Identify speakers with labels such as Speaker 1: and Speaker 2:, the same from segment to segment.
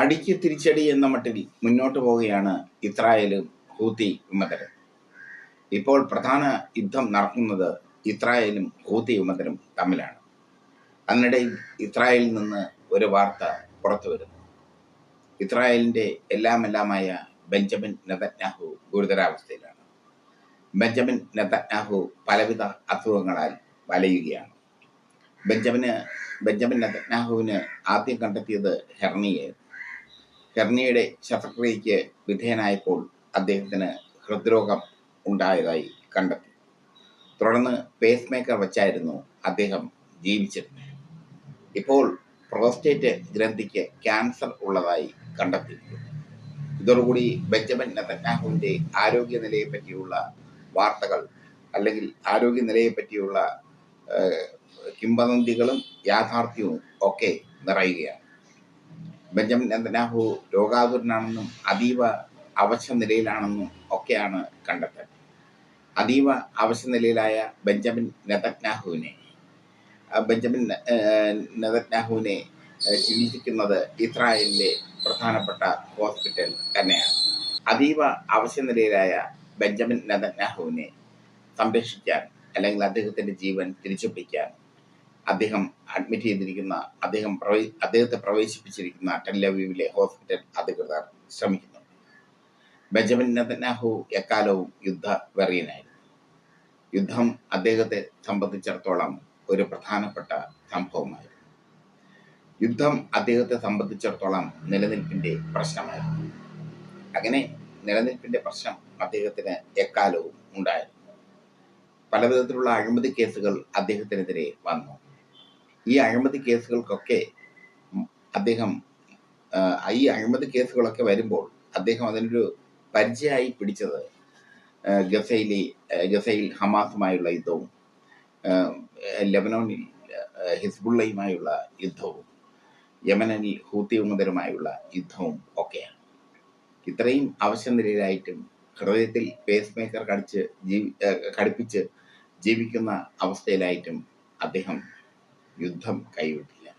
Speaker 1: അടിക്ക് തിരിച്ചടി എന്ന മട്ടിൽ മുന്നോട്ട് പോവുകയാണ് ഇസ്രായേലും ഹൂത്തി വിമതരും. ഇപ്പോൾ പ്രധാന യുദ്ധം നടക്കുന്നത് ഇസ്രായേലും ഹൂത്തി വിമതരും തമ്മിലാണ്. അതിനിടയിൽ ഇസ്രായേലിൽ നിന്ന് ഒരു വാർത്ത പുറത്തു വരുന്നു. ഇസ്രായേലിന്റെ എല്ലാമായ ബെഞ്ചമിൻ നെതന്യാഹു ഗുരുതരാവസ്ഥയിലാണ്. ബെഞ്ചമിൻ നെതന്യാഹു പലവിധ അസുഖങ്ങളാൽ വലയുകയാണ്. ബെഞ്ചമിൻ നെതന്യാഹുവിന് ആദ്യം കണ്ടെത്തിയത് ഹെർണിയയുടെ ശസ്ത്രക്രിയയ്ക്ക് വിധേയനായപ്പോൾ അദ്ദേഹത്തിന് ഹൃദ്രോഗം ഉണ്ടായതായി കണ്ടെത്തി. തുടർന്ന് പേസ് മേക്കർ വെച്ചായിരുന്നു അദ്ദേഹം ജീവിച്ചിരുന്നത്. ഇപ്പോൾ പ്രോസ്റ്റേറ്റ് ഗ്രന്ഥിക്ക് ക്യാൻസർ ഉള്ളതായി കണ്ടെത്തിയിരിക്കുന്നു. ഇതോടുകൂടി ബെഞ്ചമിൻ നെതന്യാഹുവിന്റെ ആരോഗ്യനിലയെ പറ്റിയുള്ള വാർത്തകൾ അല്ലെങ്കിൽ ആരോഗ്യനിലയെ പറ്റിയുള്ള കിംവദന്തികളും യാഥാർത്ഥ്യവും ഒക്കെ നിറയുകയാണ്. ബെഞ്ചമിൻ നെതന്യാഹു രോഗാതുരനാണെന്നും അതീവ അവശ നിലയിലാണെന്നും ഒക്കെയാണ് കണ്ടെത്തൽ. അതീവ അവശ നിലയിലായ ബെഞ്ചമിൻ നെതന്യാഹുവിനെ ചികിത്സിക്കുന്നത് ഇസ്രായേലിലെ പ്രധാനപ്പെട്ട ഹോസ്പിറ്റൽ തന്നെയാണ്. അതീവ അവശ നിലയിലായ ബെഞ്ചമിൻ നെതന്യാഹുവിനെ സംരക്ഷിക്കാൻ അല്ലെങ്കിൽ അദ്ദേഹത്തിന്റെ ജീവൻ തിരിച്ചുപിടിക്കാൻ അദ്ദേഹം അഡ്മിറ്റ് ചെയ്തിരിക്കുന്ന അദ്ദേഹത്തെ പ്രവേശിപ്പിച്ചിരിക്കുന്ന ടെൽ-അവീവിലെ ഹോസ്പിറ്റൽ അധികൃതർ ശ്രമിക്കുന്നുണ്ട്. ബെഞ്ചമിൻ നെതന്യാഹു എക്കാലവും യുദ്ധവെറിയനായിരുന്നു. യുദ്ധം അദ്ദേഹത്തെ സംബന്ധിച്ചിടത്തോളം ഒരു പ്രധാനപ്പെട്ട സംഭവമായിരുന്നു. യുദ്ധം അദ്ദേഹത്തെ സംബന്ധിച്ചിടത്തോളം നിലനിൽപ്പിന്റെ പ്രശ്നമായിരുന്നു. അങ്ങനെ നിലനിൽപ്പിന്റെ പ്രശ്നം അദ്ദേഹത്തിന് എക്കാലവും ഉണ്ടായിരുന്നു. പലവിധത്തിലുള്ള അഴിമതി കേസുകൾ അദ്ദേഹത്തിനെതിരെ വന്നു. ഈ അഴിമതി കേസുകൾക്കൊക്കെ വരുമ്പോൾ അദ്ദേഹം അതിനൊരു പരിചയമായി പിടിച്ചത് ഗസയിൽ ഹമാസുമായുള്ള യുദ്ധവും ലെബനോനിൽ ഹിസ്ബുള്ളയുമായുള്ള യുദ്ധവും യമനിൽ ഹൂത്തി വിമതരുമായുള്ള യുദ്ധവും ഒക്കെയാണ്. ഇത്രയും അവശനിലയിലായിട്ടും ഹൃദയത്തിൽ പേസ് മേക്കർ ഘടിപ്പിച്ച് ജീവിക്കുന്ന അവസ്ഥയിലായിട്ടും അദ്ദേഹം യുദ്ധം കൈവിട്ടില്ല.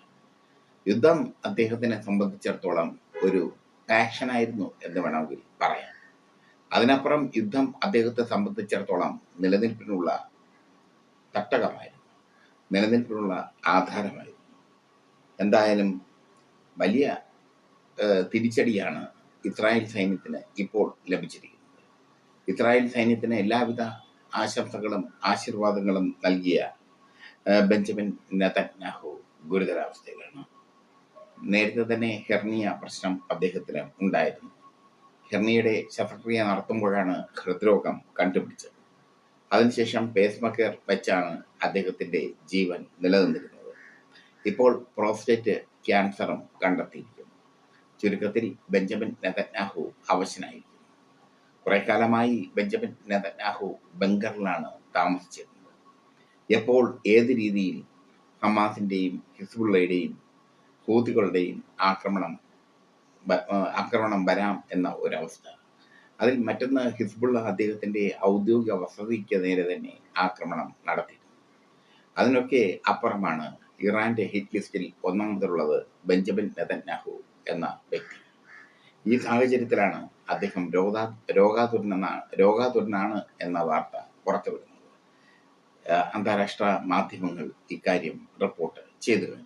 Speaker 1: യുദ്ധം അദ്ദേഹത്തിനെ സംബന്ധിച്ചിടത്തോളം ഒരു പാഷനായിരുന്നു എന്ന് വേണമെങ്കിൽ പറയാം. അതിനപ്പുറം യുദ്ധം അദ്ദേഹത്തെ സംബന്ധിച്ചിടത്തോളം നിലനിൽപ്പിനുള്ള തട്ടകമായിരുന്നു, നിലനിൽപ്പിനുള്ള ആധാരമായിരുന്നു. എന്തായാലും വലിയ തിരിച്ചടിയാണ് ഇസ്രായേൽ സൈന്യത്തിന് ഇപ്പോൾ ലഭിച്ചിരിക്കുന്നത്. ഇസ്രായേൽ സൈന്യത്തിന് എല്ലാവിധ ആശംസകളും ആശീർവാദങ്ങളും നൽകിയ ബെഞ്ചമിൻ നെതന്യാഹു ഗുരുതരാവസ്ഥയിലാണ്. നേരത്തെ തന്നെ ഹെർണിയ പ്രശ്നം അദ്ദേഹത്തിന് ഉണ്ടായിരുന്നു. ഹെർണിയയുടെ ശസ്ത്രക്രിയ നടത്തുമ്പോഴാണ് ഹൃദ്രോഗം കണ്ടുപിടിച്ചത്. അതിനുശേഷം പേസ് മേക്കർ വെച്ചാണ് അദ്ദേഹത്തിന്റെ ജീവൻ നിലനിന്നിരുന്നത്. ഇപ്പോൾ പ്രോസ്റ്റേറ്റ് ക്യാൻസറും കണ്ടെത്തിയിരിക്കുന്നു. ചുരുക്കത്തിൽ ബെഞ്ചമിൻ നെതന്യാഹു അവശനായിരിക്കുന്നു. കുറെ കാലമായി ബെഞ്ചമിൻ നെതന്യാഹു ബങ്കറിലാണ് താമസിച്ചിരുന്നത്. എപ്പോൾ ഏത് രീതിയിൽ ഹമാസിന്റെയും ഹിസ്ബുള്ളയുടെയും ഹൂതികളുടെയും ആക്രമണം വരാം എന്ന ഒരവസ്ഥ. അതിൽ മറ്റൊന്ന്, ഹിസ്ബുള്ള അദ്ദേഹത്തിന്റെ ഔദ്യോഗിക വസതിക്ക് നേരെ തന്നെ ആക്രമണം നടത്തിയിരുന്നു. അതിനൊക്കെ അപ്പുറമാണ് ഇറാന്റെ ഹിറ്റ് ലിസ്റ്റിൽ ഒന്നാമതുള്ളത് ബെഞ്ചമിൻ നെതന്യാഹു എന്ന വ്യക്തി. ഈ സാഹചര്യത്തിലാണ് അദ്ദേഹം രോഗാതുരനാണ് എന്ന വാർത്ത പുറത്തുവിടുന്നത്. അന്താരാഷ്ട്ര മാധ്യമങ്ങൾ ഇക്കാര്യം റിപ്പോർട്ട് ചെയ്തു.